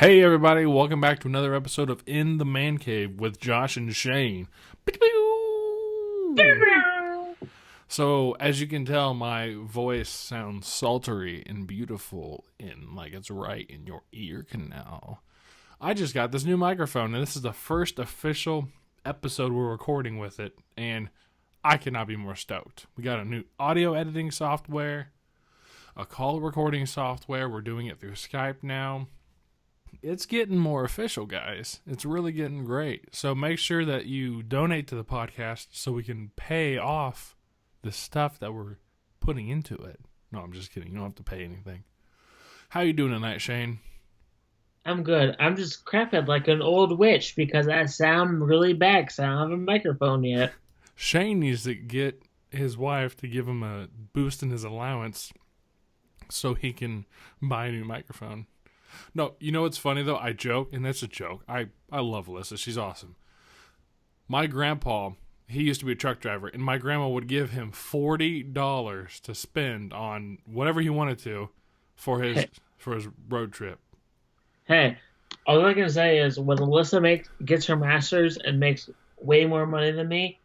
Hey everybody, welcome back to another episode of In the Man Cave with Josh and Shane. So, as you can tell, my voice sounds sultry and beautiful and like it's right in your ear canal. I just got this new microphone and this is the first official episode we're recording with it, and I cannot be more stoked. We got a new audio editing software, a call recording software. We're doing it through Skype now. It's getting more official, guys. It's really getting great. So make sure that you donate to the podcast so we can pay off the stuff that we're putting into it. No, I'm just kidding. You don't have to pay anything. How you doing tonight, Shane? I'm good. I'm just crapping like an old witch because I sound really bad because I don't have a microphone yet. Shane needs to get his wife to give him a boost in his allowance so he can buy a new microphone. No, you know what's funny though? I joke, and that's a joke. I love Alyssa. She's awesome. My grandpa, he used to be a truck driver, and my grandma would give him $40 to spend on whatever he wanted to for his Hey, for his road trip. hey, all I can say is when Alyssa gets her master's and makes way more money than me,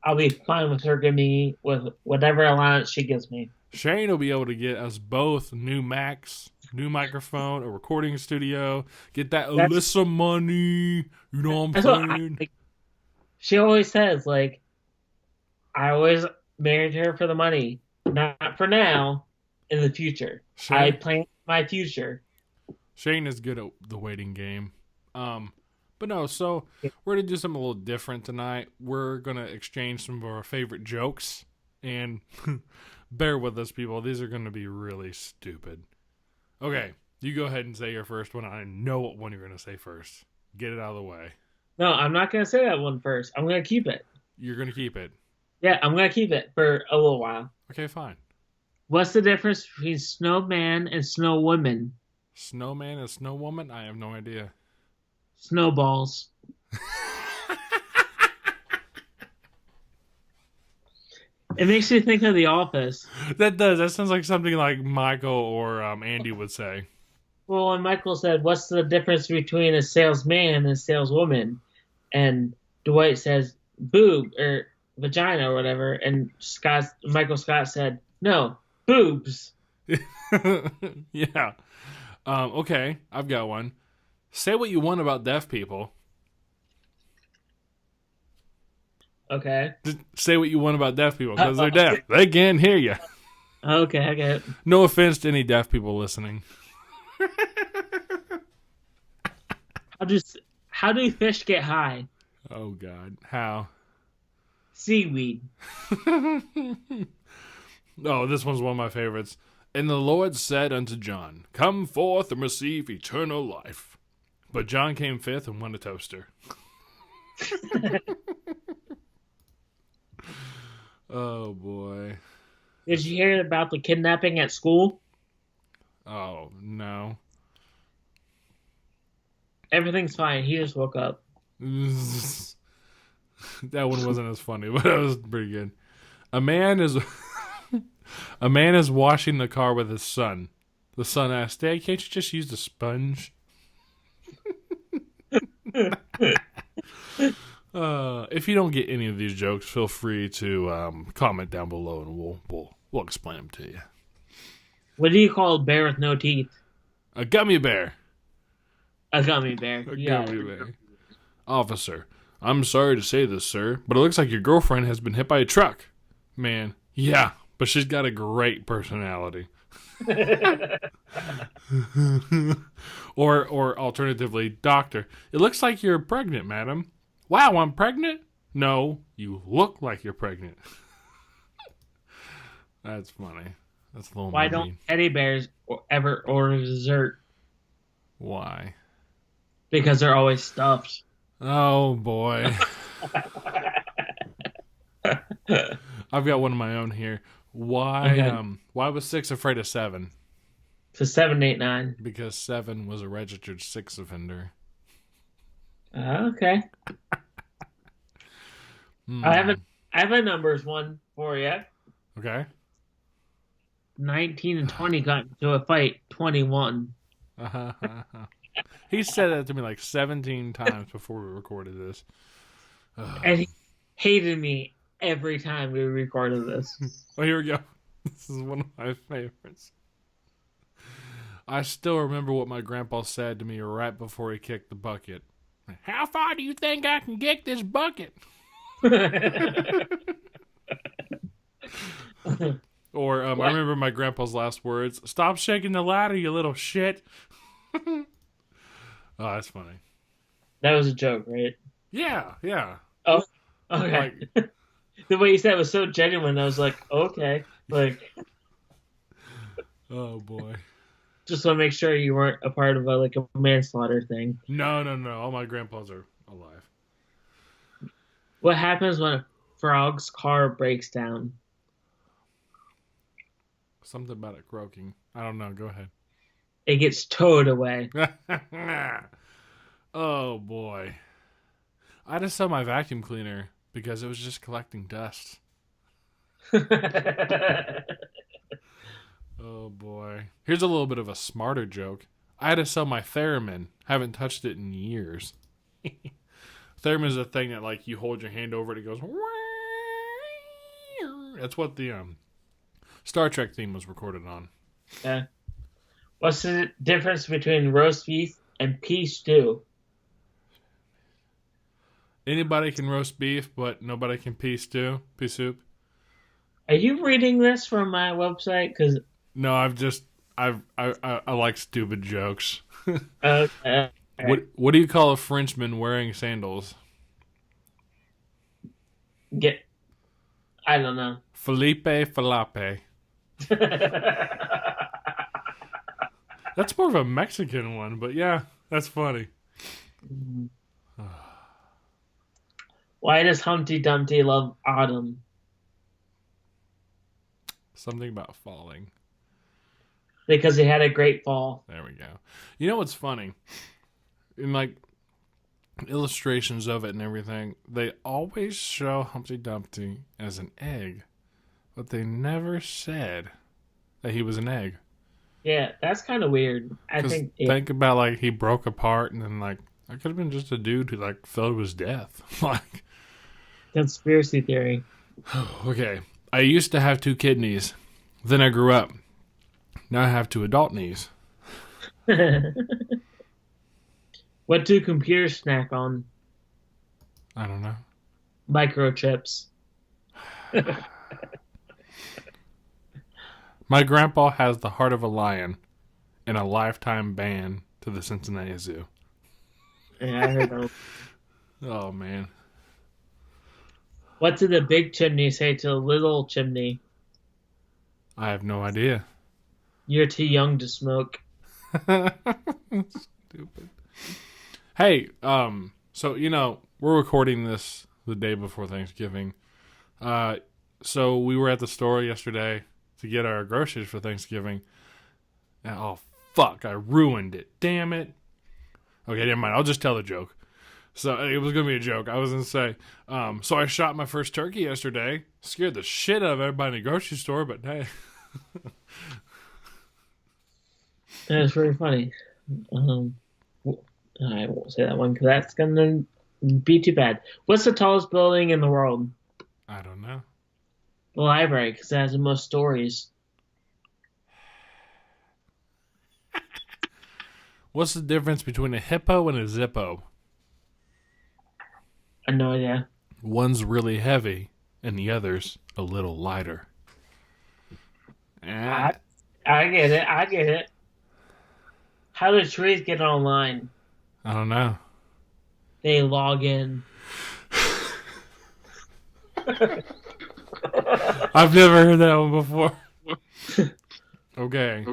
I'll be fine with her giving me with whatever allowance she gives me. Shane will be able to get us both new Macs, new microphone, a recording studio, get that That's Alyssa money. You know what that's what I'm I, saying? like, she always says. Like I always married her for the money, not for now. In the future, I Shane, plan my future. Shane is good at the waiting game. Um, but no, so we're gonna do something a little different tonight. We're gonna exchange some of our favorite jokes, and bear with us, people. These are gonna be really stupid. Okay, you go ahead and say your first one. I know what one you're gonna say first. Get it out of the way. No, I'm not gonna say that one first. I'm gonna keep it. You're gonna keep it. Yeah, I'm gonna keep it for a little while. Okay, fine. What's the difference between snowman and snow woman? Snowman and Snow Woman? I have no idea. Snowballs. It makes me think of The Office. That does. That sounds like something like Michael or Andy would say. Well, when Michael said, "What's the difference between a salesman and a saleswoman?" and Dwight says, "Boob" or vagina or whatever, and Michael Scott said, "No, boobs." Yeah. Okay, I've got one. Say what you want about deaf people. Okay. Just say what you want about deaf people Uh, because they're uh, deaf. They can't hear you. okay. Okay. No offense to any deaf people listening. How does how do fish get high? Oh God, how? Seaweed. Oh, this one's one of my favorites. And the Lord said unto John, "Come forth and receive eternal life." But John came fifth and won a toaster. Oh boy. Did you hear about the kidnapping at school? Oh no. Everything's fine. He just woke up. That one wasn't as funny, but it was pretty good. A man is a man is washing the car with his son. The son asks, "Dad, can't you just use the sponge?" If you don't get any of these jokes, feel free to comment down below, and we'll explain them to you. What do you call a bear with no teeth? A gummy bear. A gummy bear. A Yeah. gummy bear. Officer, I'm sorry to say this, sir, but it looks like your girlfriend has been hit by a truck. Man, yeah, but she's got a great personality. or alternatively, doctor, it looks like you're pregnant, madam. Wow, I'm pregnant? No, you look like you're pregnant. That's funny. That's a little Why don't mean. teddy bears ever order dessert? Why? Because they're always stuffed. Oh boy. I've got one of my own here. Why Okay. why was 6 afraid of 7? So 7, 8, 9. Because 7 was a registered 6 offender. Okay. I have Hmm. a I have a numbers one for you. Okay. 19 and 20 got into a fight. 21. He said that to me like 17 times before we recorded this. And he hated me every time we recorded this. Oh, here we go. This is one of my favorites. I still remember what my grandpa said to me right before he kicked the bucket. How far do you think I can kick this bucket? Or I remember my grandpa's last words: "Stop shaking the ladder, you little shit." Oh, that's funny. That was a joke, right? Yeah, yeah. Oh, okay. Like, The way you said it was so genuine. I was like, okay. Like, oh boy. just want to make sure you weren't a part of like a manslaughter thing. No. All my grandpas are alive. What happens when a frog's car breaks down? Something about it croaking. I don't know. Go ahead. It gets towed away. Oh boy. I just saw my vacuum cleaner because it was just collecting dust. Oh boy. Here's a little bit of a smarter joke. I had to sell my Theremin. Haven't touched it in years. Theremin is a thing that like you hold your hand over it, it goes. That's what the Star Trek theme was recorded on. Yeah. What's the difference between roast beef and pea stew? Anybody can roast beef, but nobody can pea soup. Are you reading this from my website? Because No, I like stupid jokes. okay. What do you call a Frenchman wearing sandals? I don't know. Felipe Falape. That's more of a Mexican one, but yeah, that's funny. Why does Humpty Dumpty love autumn? Something about falling. Because he had a great fall. There we go. You know what's funny? In like illustrations of it and everything, they always show Humpty Dumpty as an egg, but they never said that he was an egg. Yeah, that's kind of weird. I think. Think about like he broke apart and then like that could have been just a dude who like fell to his death. Like Conspiracy theory. okay, I used to have 2 kidneys. Then I grew up. Now I have 2 adult knees. What do computers snack on? I don't know. Microchips. My grandpa has the heart of a lion and a lifetime ban to the Cincinnati Zoo. Yeah, I heard that. Oh, man. What did the big chimney say to the little chimney? I have no idea. You're too young to smoke. Stupid. Hey, so, we're recording this the day before Thanksgiving. So we were at the store yesterday to get our groceries for Thanksgiving. And, oh, fuck, I ruined it. Damn it. Okay, never mind. I'll just tell the joke. So it was going to be a joke. I was going to say, so I shot my first turkey yesterday. Scared the shit out of everybody in the grocery store, but hey. That's very funny. I won't say that one because that's going to be too bad. What's the tallest building in the world? I don't know. The library, because it has the most stories. What's the difference between a hippo and a Zippo? I have no idea. One's really heavy, and the other's a little lighter. I get it. I get it. How do trees get online? I don't know. They log in. I've never heard that one before. Okay.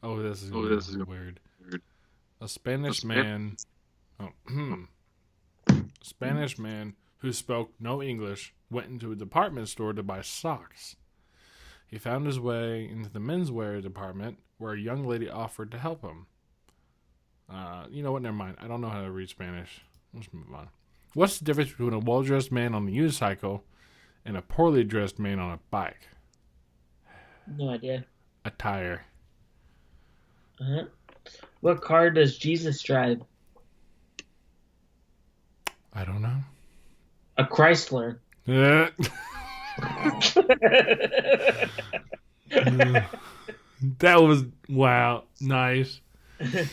Oh, this is weird. A Spanish man. Spanish man who spoke no English went into a department store to buy socks. He found his way into the menswear department where a young lady offered to help him. You know what? Never mind. I don't know how to read Spanish. Let's move on. What's the difference between a well-dressed man on a unicycle and a poorly dressed man on a bike? No idea. A tire. Uh-huh. What car does Jesus drive? I don't know. A Chrysler. Yeah. That was wow, nice. Me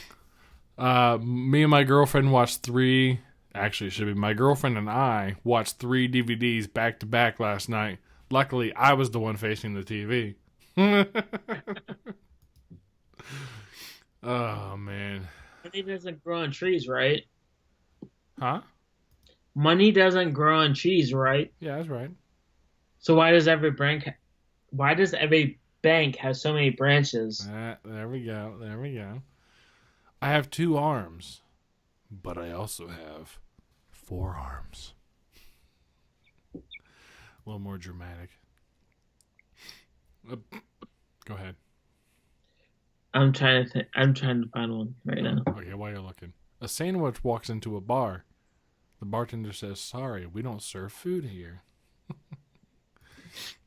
and my girlfriend watched three. Actually, it should be my girlfriend and I watched 3 DVDs back to back last night. Luckily, I was the one facing the TV. Oh man, Money doesn't grow on trees, right? huh? Money doesn't grow on trees, right? Yeah, that's right. So why does every bank have so many branches? There we go. There we go. I have 2 arms, but I also have 4 arms. A little more dramatic. Go ahead. I'm trying to find one right now. Okay, while you're looking. A sandwich walks into a bar. The bartender says, "Sorry, we don't serve food here."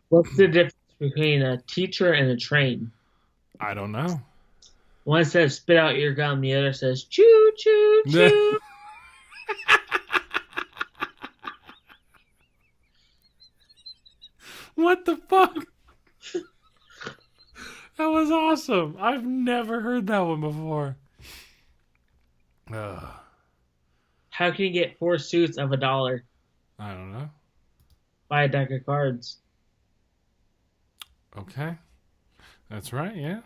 What's the difference between a teacher and a train? I don't know. One says spit out your gum, the other says choo choo choo. What the fuck? That was awesome. I've never heard that one before. How can you get 4 suits of $1? I don't know. Buy a deck of cards. Okay. That's right, yeah.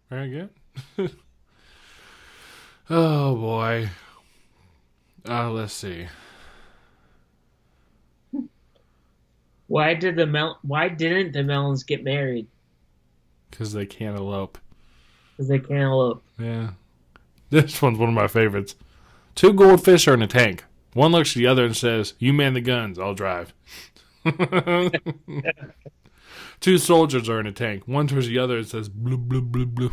Very good. Oh, boy. Let's see. Why didn't the melons get married? Because they can't elope. Because they can't elope. Yeah. This one's one of my favorites. 2 goldfish are in a tank. One looks at the other and says, "You man the guns, I'll drive." 2 soldiers are in a tank. One turns to the other and says, "Blue, blue, blue, blue."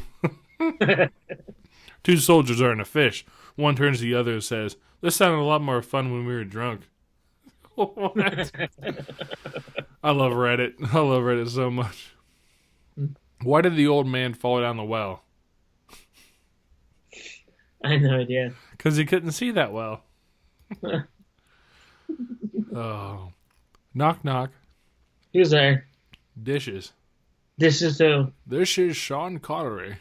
2 soldiers are in a fish. One turns to the other and says, "This sounded a lot more fun when we were drunk." What? I love Reddit. I love Reddit so much. Why did the old man fall down the well? I have no idea. Because he couldn't see that well. Oh. Knock, knock. Who's there? Dishes. This is who? This is Sean Connery.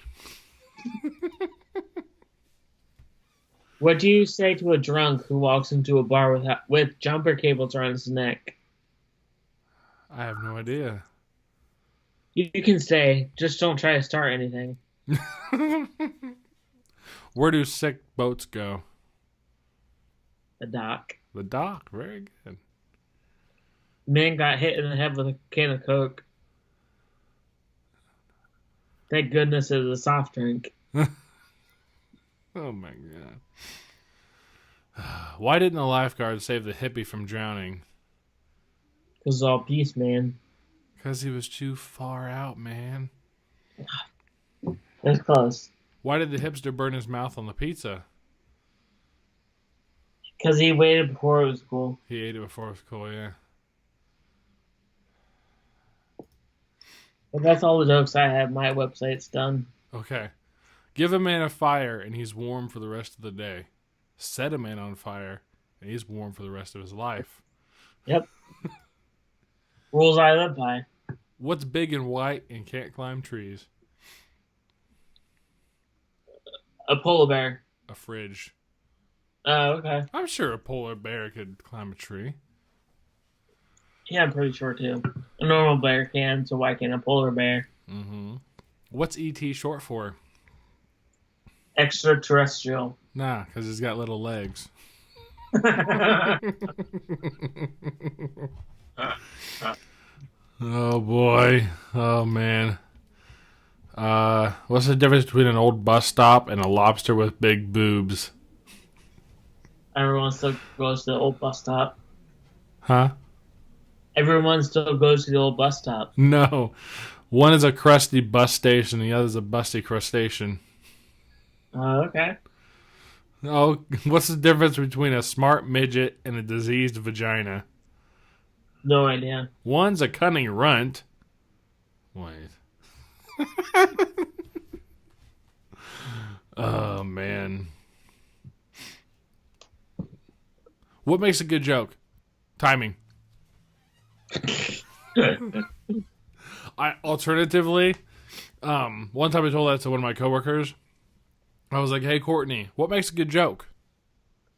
What do you say to a drunk who walks into a bar with jumper cables around his neck? I have no idea. You can stay, just don't try to start anything. Where do sick boats go? The dock. The dock. Very good. Man got hit in the head with a can of Coke. Thank goodness it was a soft drink. Oh my god. Why didn't the lifeguard save the hippie from drowning? Because it's all peace, man. Because he was too far out, man. That's close. Why did the hipster burn his mouth on the pizza? Because he waited before it was cool. He ate it before it was cool, yeah. But that's all the jokes I have. My website's done. Okay. Give a man a fire and he's warm for the rest of the day. Set a man on fire and he's warm for the rest of his life. Yep. Rules I live by. What's big and white and can't climb trees? A polar bear. A fridge. Oh, okay. I'm sure a polar bear could climb a tree. Yeah, I'm pretty sure too. A normal bear can, so why can't a polar bear? Mm-hmm. What's E.T. short for? Extraterrestrial. Nah, because he's got little legs. Oh boy. Oh man. What's the difference between an old bus stop and a lobster with big boobs? Everyone still goes to the old bus stop. Huh? Everyone still goes to the old bus stop. No. One is a crusty bus station, the other is a busty crustacean. Okay. Oh, what's the difference between a smart midget and a diseased vagina? No idea. One's a cunning runt. Wait. Oh, man. What makes a good joke? Timing. Alternatively, one time I told that to one of my coworkers. I was like, "Hey, Courtney, what makes a good joke?"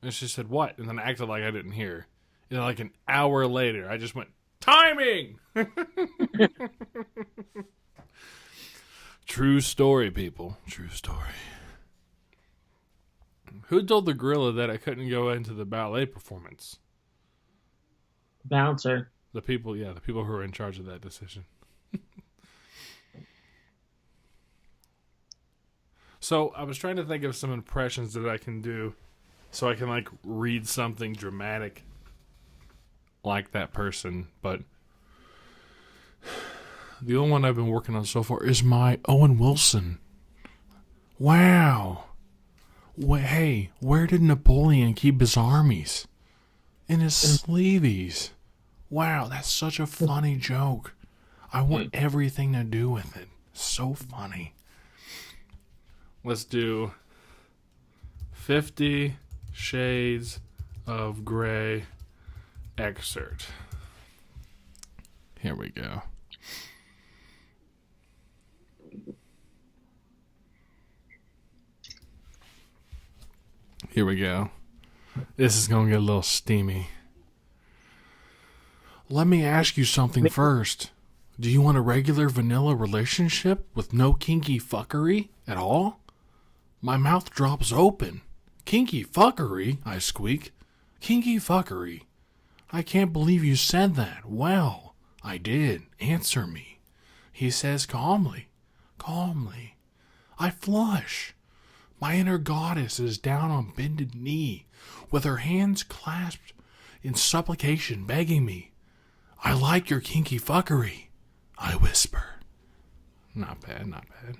And she said, "What?" And then I acted like I didn't hear. And then, like an hour later, I just went, "Timing." True story, people. True story. Who told the gorilla that I couldn't go into the ballet performance? Bouncer. The people, yeah, the people who are in charge of that decision. So I was trying to think of some impressions that I can do so I can, like, read something dramatic like that person. But the only one I've been working on so far is my Owen Wilson. Wow. Hey, where did Napoleon keep his armies? In his sleeveys. Wow, that's such a funny joke. I want everything to do with it. So funny. Let's do 50 Shades of Grey excerpt. Here we go. Here we go. This is going to get a little steamy. Let me ask you something first. Do you want a regular vanilla relationship with no kinky fuckery at all? My mouth drops open. Kinky fuckery, I squeak. Kinky fuckery. I can't believe you said that. Well, I did. Answer me. He says calmly. Calmly. I flush. My inner goddess is down on bended knee, with her hands clasped in supplication, begging me. I like your kinky fuckery, I whisper. Not bad, not bad.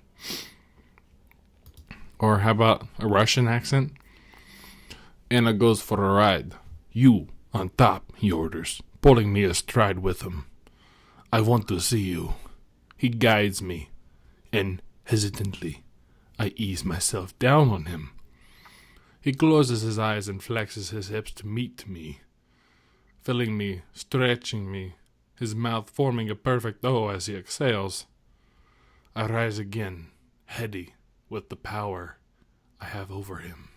Or how about a Russian accent? Anna goes for a ride. You, on top, he orders, pulling me astride with him. I want to see you. He guides me, and hesitantly, I ease myself down on him. He closes his eyes and flexes his hips to meet me, filling me, stretching me, his mouth forming a perfect O as he exhales. I rise again, heady with the power I have over him.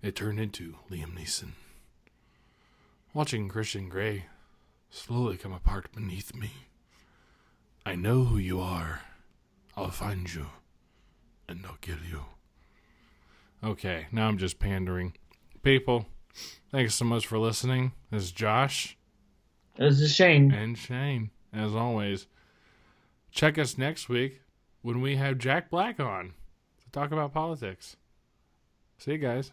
It turned into Liam Neeson. Watching Christian Grey slowly come apart beneath me. I know who you are. I'll find you, and I'll kill you. Okay, now I'm just pandering. People, thanks so much for listening. This is Josh. This is Shane. And Shane, as always. Check us next week when we have Jack Black on to talk about politics. See you guys.